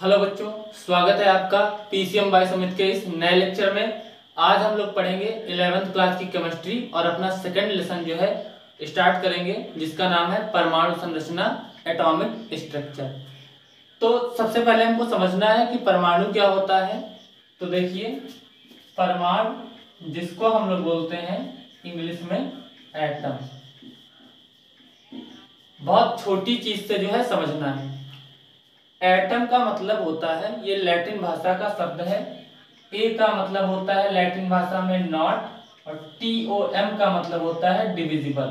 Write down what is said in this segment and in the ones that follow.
Hello बच्चों, स्वागत है आपका पीसीएम बाय समित के इस नए लेक्चर में। आज हम लोग पढ़ेंगे 11th क्लास की केमिस्ट्री और अपना सेकंड लेसन जो है स्टार्ट करेंगे, जिसका नाम है परमाणु संरचना, एटॉमिक स्ट्रक्चर। तो सबसे पहले हमको समझना है कि परमाणु क्या होता है। तो देखिए, परमाणु जिसको हम लोग बोलते हैं इंग्लिश में एटम, बहुत छोटी चीज से जो है समझना है। एटम का मतलब होता है, ये लैटिन भाषा का शब्द है। ए का मतलब होता है लैटिन भाषा में नॉट, और TOM का मतलब होता है डिविजिबल।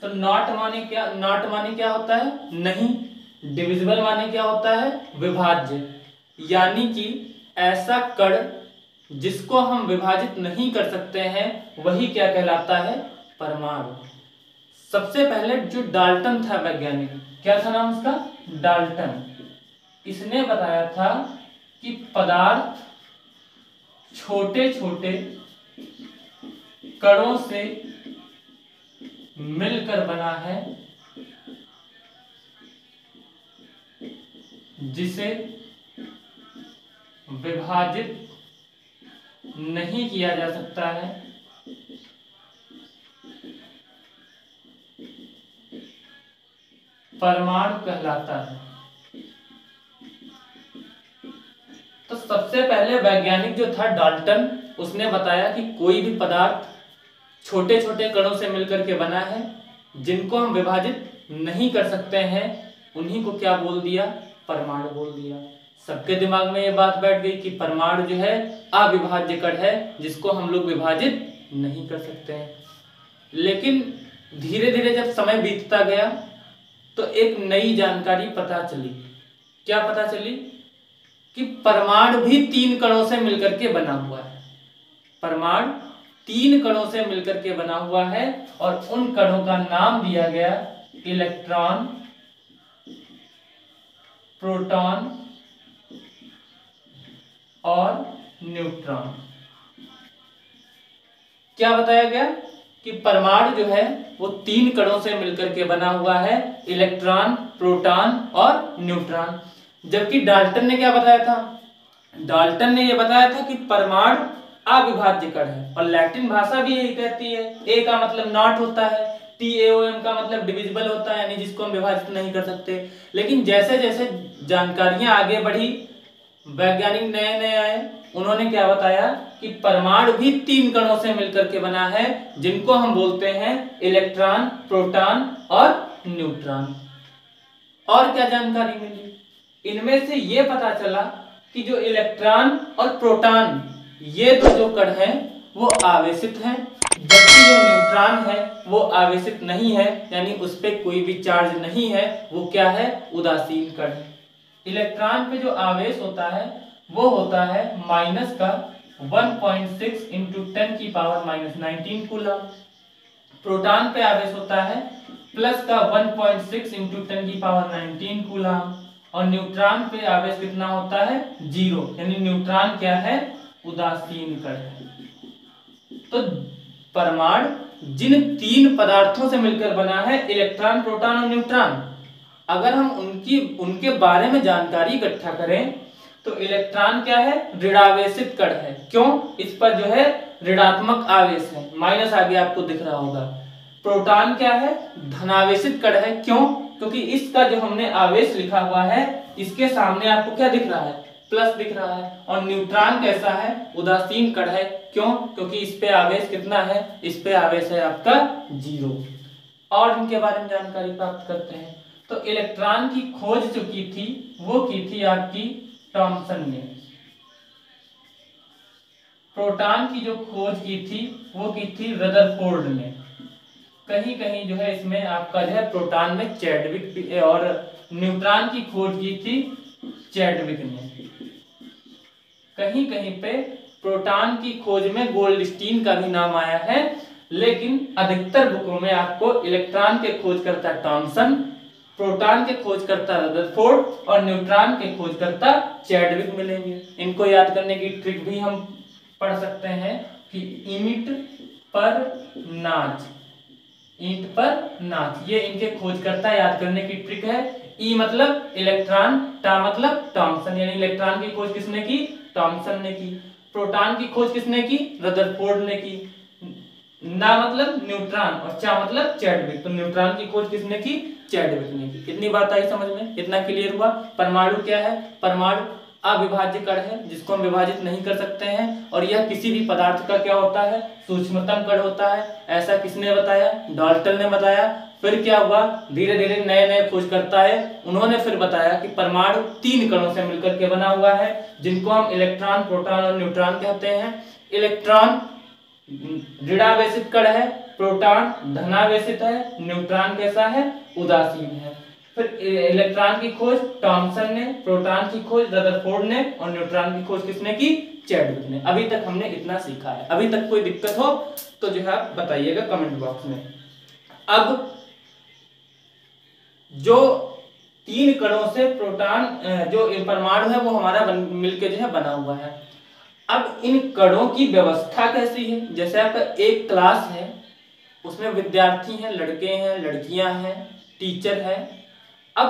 तो नॉट माने क्या, नॉट माने क्या होता है नहीं, डिविजिबल माने क्या होता है विभाज्य। यानी कि ऐसा कण जिसको हम विभाजित नहीं कर सकते हैं वही क्या कहलाता है, परमाणु। सबसे पहले जो डाल्टन था वैज्ञानिक, क्या था नाम उसका, डाल्टन। इसने बताया था कि पदार्थ छोटे छोटे कणों से मिलकर बना है, जिसे विभाजित नहीं किया जा सकता है, परमाणु कहलाता है। तो सबसे पहले वैज्ञानिक जो था डाल्टन, उसने बताया कि कोई भी पदार्थ छोटे छोटे कणों से मिलकर के बना है, जिनको हम विभाजित नहीं कर सकते हैं, उन्हीं को क्या बोल दिया, परमाणु बोल दिया। सबके दिमाग में ये बात बैठ गई कि परमाणु जो है अविभाज्य कण है, जिसको हम लोग विभाजित नहीं कर सकते हैं। लेकिन धीरे धीरे जब समय बीतता गया तो एक नई जानकारी पता चली। क्या पता चली कि परमाणु भी 3 कणों से मिलकर के बना हुआ है। परमाणु 3 कणों से मिलकर के बना हुआ है, और उन कणों का नाम दिया गया इलेक्ट्रॉन, प्रोटॉन और न्यूट्रॉन। क्या बताया गया कि परमाणु जो है वो 3 कणों से मिलकर के बना हुआ है, इलेक्ट्रॉन, प्रोटॉन और न्यूट्रॉन। जबकि डाल्टन ने क्या बताया था, डाल्टन ने यह बताया था कि परमाणु अविभाज्य कण है, और लैटिन भाषा भी यही कहती है। ए का मतलब नॉट होता है, TOM का मतलब डिविजिबल होता है, यानी जिसको हम विभाजित नहीं कर सकते। लेकिन जैसे जैसे जानकारियां आगे बढ़ी, वैज्ञानिक नए नए आए, उन्होंने क्या बताया कि परमाणु भी 3 कणों से मिलकर के बना है, जिनको हम बोलते हैं इलेक्ट्रॉन, प्रोटॉन और न्यूट्रॉन। और क्या जानकारी मिली, इनमें से ये पता चला कि जो इलेक्ट्रॉन और प्रोटॉन, ये जो कण हैं वो आवेशित हैं, जबकि जो न्यूट्रॉन है वो आवेशित नहीं है, यानी उस पर कोई भी चार्ज नहीं है, वो क्या है, उदासीन कण है। इलेक्ट्रॉन पे जो आवेश होता है वो होता है माइनस का 1.6 इंटू 10 की पावर -19 कूलम। प्रोटॉन पे आवेश होता है प्लस का 1.6 इंटू 10 की पावर 19 कूलम, और न्यूट्रॉन पे आवेश कितना होता है, 0, यानी न्यूट्रॉन क्या है, उदासीन कण है। तो परमाणु जिन 3 पदार्थों से मिलकर बना है, इलेक्ट्रॉन, प्रोटॉन और न्यूट्रॉन, अगर हम उनके बारे में जानकारी इकट्ठा करें तो इलेक्ट्रॉन क्या है, ऋणावेशित कण है। क्यों, इस पर जो है ऋणात्मक आवेश है, माइनस आगे आपको दिख रहा होगा। प्रोटॉन क्या है, धनावेशित कण है। क्यों, क्योंकि इसका जो हमने आवेश लिखा हुआ है, इसके सामने आपको क्या दिख रहा है, प्लस दिख रहा है। और न्यूट्रॉन कैसा है, उदासीन कण है। क्यों, क्योंकि इस पे आवेश कितना है, इस पे आवेश है आपका 0। और इनके बारे में जानकारी प्राप्त करते हैं। तो इलेक्ट्रॉन की खोज जो की थी वो की थी आपकी थॉमसन ने। प्रोटॉन की जो खोज की थी वो की थी रदरफोर्ड ने। कहीं कहीं जो है इसमें आपका जो है प्रोटॉन में चैडविक, और न्यूट्रॉन की खोज की थी चैडविक ने। कहीं कहीं पे प्रोटॉन की खोज में गोल्डस्टीन का भी नाम आया है, लेकिन अधिकतर बुकों में आपको इलेक्ट्रॉन के खोजकर्ता थॉमसन, प्रोटॉन के खोजकर्ता रदरफोर्ड और न्यूट्रॉन के खोजकर्ता चैडविक मिलेंगे। इनको याद करने की ट्रिक भी हम पढ़ सकते हैं कि इमिट पर नाज, ईंट पर नाच, ये इनके खोजकर्ता याद करने की ट्रिक है। ई मतलब इलेक्ट्रॉन, टा मतलब थॉमसन, यानी इलेक्ट्रॉन की खोज किसने की? थॉमसन ने की। प्रोटॉन की खोज किसने की? रदरफोर्ड ने की। ना मतलब न्यूट्रॉन और चा मतलब चैडविक, तो न्यूट्रॉन की खोज किसने की? चैडविक ने की। इतनी बात आई समझ में? इतना क्लियर हुआ? परमाणु क्या है? परमाणु अविभाज्य कण है जिसको हम विभाजित नहीं कर सकते हैं, और यह किसी भी पदार्थ का क्या होता है? सूक्ष्मतम कण होता है। ऐसा किसने बताया? डाल्टन ने बताया। फिर क्या हुआ? धीरे धीरे नए नए खोजकर्ता है, उन्होंने फिर बताया कि परमाणु 3 कणों से मिलकर के बना हुआ है, जिनको हम इलेक्ट्रॉन, प्रोटॉन और न्यूट्रॉन कहते हैं। इलेक्ट्रॉन ऋणावेशित कण है, प्रोटॉन धनावेशित है, न्यूट्रॉन कैसा है? उदासीन है। फिर इलेक्ट्रॉन की खोज थॉमसन ने, प्रोटॉन की खोज रदरफोर्ड ने, और न्यूट्रॉन की खोज किसने की? चैडविक ने। अभी तक हमने इतना सीखा है। अभी तक कोई दिक्कत हो तो जो है आप बताइएगा कमेंट बॉक्स में। अब जो 3 कणों से प्रोटॉन, जो परमाणु है वो हमारा मिलके जो है बना हुआ है। अब इन कणों की व्यवस्था कैसी है? जैसे आपका एक क्लास है, उसमें विद्यार्थी हैं, लड़के हैं, लड़कियां हैं, टीचर है। अब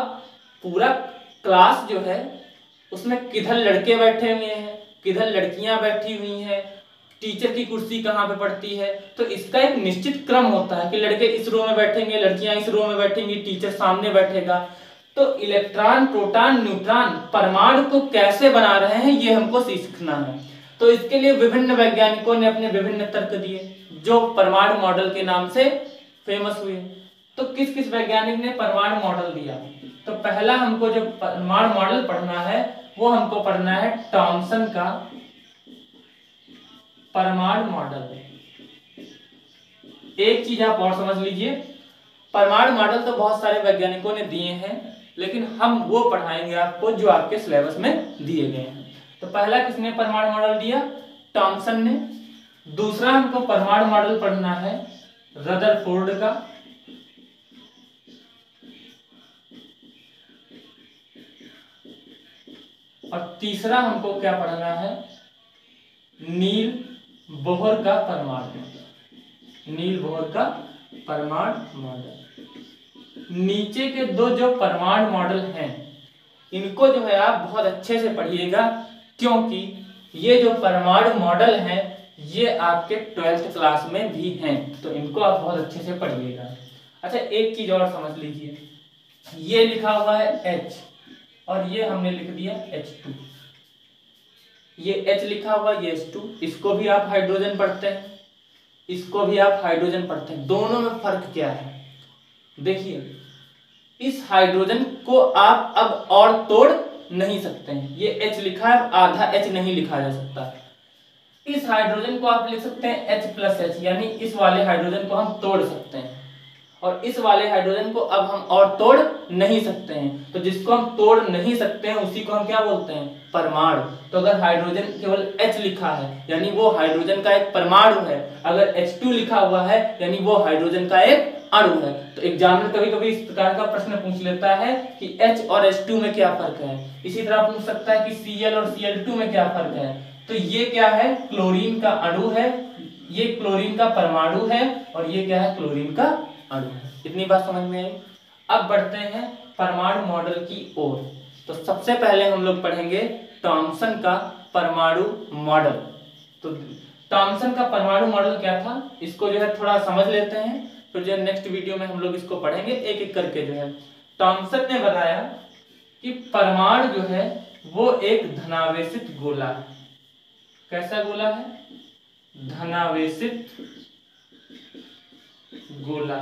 पूरा क्लास जो है उसमें किधर लड़के बैठे हुए हैं, किधर लड़कियां बैठी हुई हैं, टीचर की कुर्सी कहाँ पे पड़ती है, तो इसका एक निश्चित क्रम होता है कि लड़के इस रो में बैठेंगे, लड़कियां इस रो में बैठेंगी, टीचर सामने बैठेगा। तो इलेक्ट्रॉन, प्रोटॉन, न्यूट्रॉन परमाणु को कैसे बना रहे हैं ये हमको सीखना है। तो इसके लिए विभिन्न वैज्ञानिकों ने अपने विभिन्न तर्क दिए, जो परमाणु मॉडल के नाम से फेमस हुए। तो किस किस वैज्ञानिक ने परमाणु मॉडल दिया? तो पहला हमको जो परमाणु मॉडल पढ़ना है वो हमको पढ़ना है थॉमसन का परमाणु मॉडल। एक चीज आप और समझ लीजिए, परमाणु मॉडल तो बहुत सारे वैज्ञानिकों ने दिए हैं, लेकिन हम वो पढ़ाएंगे आपको जो आपके सिलेबस में दिए गए हैं। तो पहला किसने परमाणु मॉडल दिया? थॉमसन ने। दूसरा हमको परमाणु मॉडल पढ़ना है रदरफोर्ड का। और तीसरा हमको क्या पढ़ना है? नील बोहर का परमाणु मॉडल। नील बोहर का परमाणु मॉडल। नीचे के दो जो परमाणु मॉडल हैं इनको जो है आप बहुत अच्छे से पढ़िएगा, क्योंकि ये जो परमाणु मॉडल हैं ये आपके 12th क्लास में भी हैं, तो इनको आप बहुत अच्छे से पढ़िएगा। अच्छा, एक चीज और समझ लीजिए, ये लिखा हुआ है H और ये हमने लिख दिया H2। ये H लिखा हुआ, ये H2, इसको भी आप हाइड्रोजन पढ़ते हैं, इसको भी आप हाइड्रोजन पढ़ते हैं। दोनों में फर्क क्या है? देखिए, इस हाइड्रोजन को आप अब और तोड़ नहीं सकते हैं। ये H लिखा है, आधा H नहीं लिखा जा सकता। इस हाइड्रोजन को आप लिख सकते हैं H+H, यानी इस वाले हाइड्रोजन को हम तोड़ सकते हैं, और इस वाले हाइड्रोजन को अब हम और तोड़ नहीं सकते हैं। तो जिसको हम तोड़ नहीं सकते हैं उसी को हम क्या बोलते हैं? परमाणु। तो अगर हाइड्रोजन केवल H लिखा है यानी वो हाइड्रोजन का एक परमाणु है, अगर H2 लिखा हुआ है यानी वो हाइड्रोजन का एक अणु है। तो एग्जामिनर कभी कभी इस प्रकार का प्रश्न पूछ लेता है कि H और H2 में क्या फर्क है। इसी तरह पूछ सकता है कि Cl और Cl2 में क्या फर्क है। तो ये क्या है? क्लोरीन का अणु है, ये क्लोरीन का परमाणु है, और ये क्या है? क्लोरीन का अणु है। इतनी बात समझ में आई? अब बढ़ते हैं परमाणु मॉडल की ओर। तो सबसे पहले हम लोग पढ़ेंगे थॉमसन का परमाणु मॉडल। तो थॉमसन का परमाणु मॉडल क्या था इसको जो है थोड़ा समझ लेते हैं, फिर जो नेक्स्ट वीडियो में हम लोग इसको पढ़ेंगे एक एक करके। जो है थॉमसन ने बताया कि परमाणु जो है वो एक धनावेशित गोला है। कैसा गोला है? धनावेशित गोला।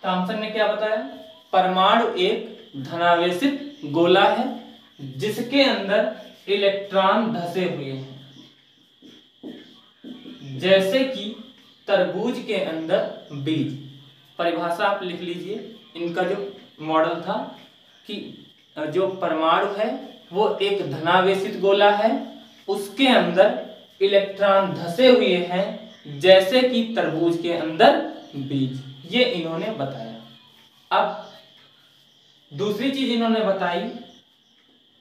थॉमसन ने क्या बताया? परमाणु एक धनावेशित गोला है जिसके अंदर इलेक्ट्रॉन धसे हुए हैं, जैसे कि तरबूज के अंदर बीज। परिभाषा आप लिख लीजिए। इनका जो मॉडल था कि जो परमाणु है वो एक धनावेशित गोला है, उसके अंदर इलेक्ट्रॉन धसे हुए हैं जैसे कि तरबूज के अंदर बीज। ये इन्होंने बताया। अब दूसरी चीज इन्होंने बताई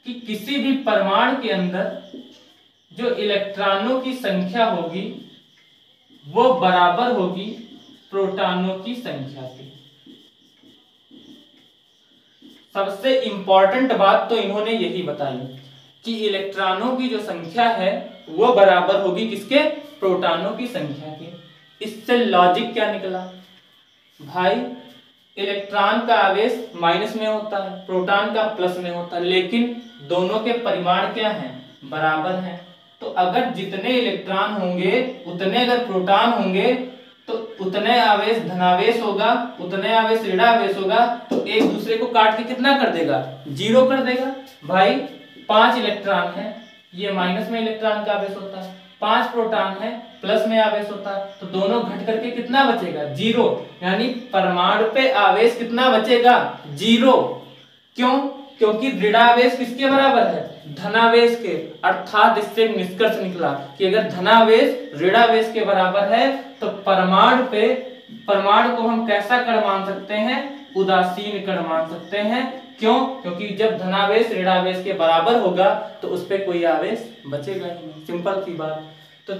कि किसी भी परमाणु के अंदर जो इलेक्ट्रॉनों की संख्या होगी वो बराबर होगी प्रोटॉनों की संख्या के। सबसे इंपॉर्टेंट बात तो इन्होंने यही बताई कि इलेक्ट्रॉनों की जो संख्या है वो बराबर होगी किसके, प्रोटॉनों की संख्या के। इससे लॉजिक क्या निकला भाई, इलेक्ट्रॉन का आवेश माइनस में होता है, प्रोटॉन का प्लस में होता है, लेकिन दोनों के परिमाण क्या हैं, बराबर हैं। तो अगर जितने इलेक्ट्रॉन होंगे उतने अगर प्रोटॉन होंगे तो उतने आवेश धनावेश होगा, उतने आवेश ऋणावेश होगा, तो एक दूसरे को काट के कितना कर देगा, जीरो कर देगा। भाई 5 इलेक्ट्रॉन है, ये माइनस में इलेक्ट्रॉन का आवेश होता है, 5 प्रोटॉन है प्लस में आवेश होता है, तो दोनों घट करके कितना बचेगा, जीरो। यानी परमाणु पे आवेश कितना बचेगा, जीरो। क्यों, क्योंकि ऋणावेश किसके बराबर है, धनावेश के। अर्थात इससे एक निष्कर्ष निकला कि अगर धनावेश ऋणावेश के बराबर है तो परमाणु को हम कैसा कण मान सकते हैं, उदासीन कण मान सकते हैं। क्यों, क्योंकि जब धनावेश ऋणावेश के बराबर होगा तो उस पर कोई आवेश बचेगा ही नहीं, सिंपल सी बात। तो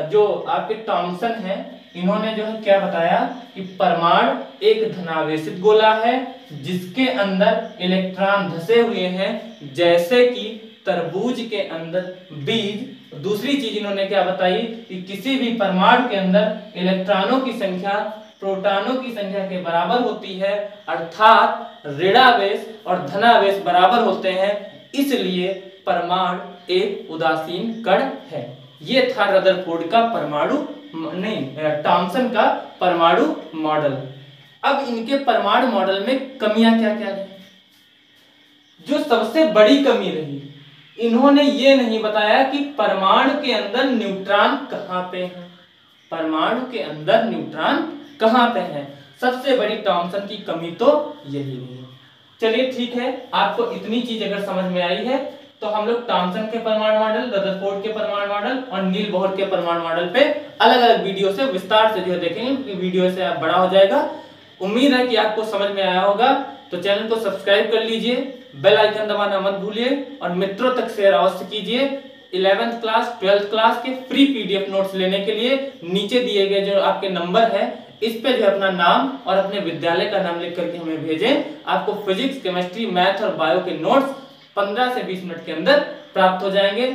जो आपके थॉमसन है, इन्होंने जो है क्या बताया कि परमाणु एक धनावेशित गोला है जिसके अंदर इलेक्ट्रॉन धसे हुए हैं, जैसे कि तरबूज के अंदर बीज। दूसरी चीज इन्होंने क्या बताई कि किसी भी परमाणु के अंदर इलेक्ट्रॉनों की संख्या प्रोटॉनों की संख्या के बराबर होती है, अर्थात ऋणावेश और धनावेश बराबर होते हैं, इसलिए परमाणु एक उदासीन कण है। ये था रदरफोर्ड का थॉमसन का परमाणु मॉडल। अब इनके परमाणु मॉडल में कमियां क्या क्या रही, जो सबसे बड़ी कमी रही, इन्होंने ये नहीं बताया कि परमाणु के अंदर न्यूट्रॉन कहां पे है, परमाणु के अंदर न्यूट्रॉन कहां पे है। सबसे बड़ी थॉमसन की कमी तो यही रही। चलिए ठीक है, आपको इतनी चीज अगर समझ में आई है तो हम लोग थॉमसन के परमाणु मॉडल, रदरफोर्ड के परमाणु मॉडल और नील बोहर के परमाणु मॉडल पे अलग अलग वीडियो से विस्तार से जो देखेंगे, क्योंकि वीडियो से आप बड़ा हो जाएगा। उम्मीद है कि आपको समझ में आया होगा। तो चैनल को सब्सक्राइब कर लीजिए, बेल आइकन दबाना मत भूलिए और मित्रों तक शेयर अवश्य कीजिए। 11th क्लास 12th क्लास के फ्री PDF नोट्स लेने के लिए नीचे दिए गए जो आपके नंबर है, इस पे जो अपना नाम और अपने विद्यालय का नाम लिख करके हमें भेजें। आपको फिजिक्स, केमिस्ट्री, मैथ और बायो के नोट्स 15 से 20 मिनट के अंदर प्राप्त हो जाएंगे।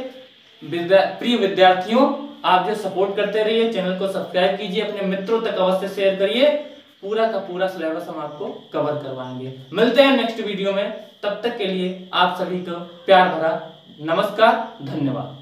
प्रिय विद्यार्थियों, आप जो सपोर्ट करते रहिए, चैनल को सब्सक्राइब कीजिए, अपने मित्रों तक अवश्य शेयर करिए। पूरा का पूरा सिलेबस हम आपको कवर करवाएंगे। मिलते हैं नेक्स्ट वीडियो में, तब तक के लिए आप सभी को प्यार भरा नमस्कार, धन्यवाद।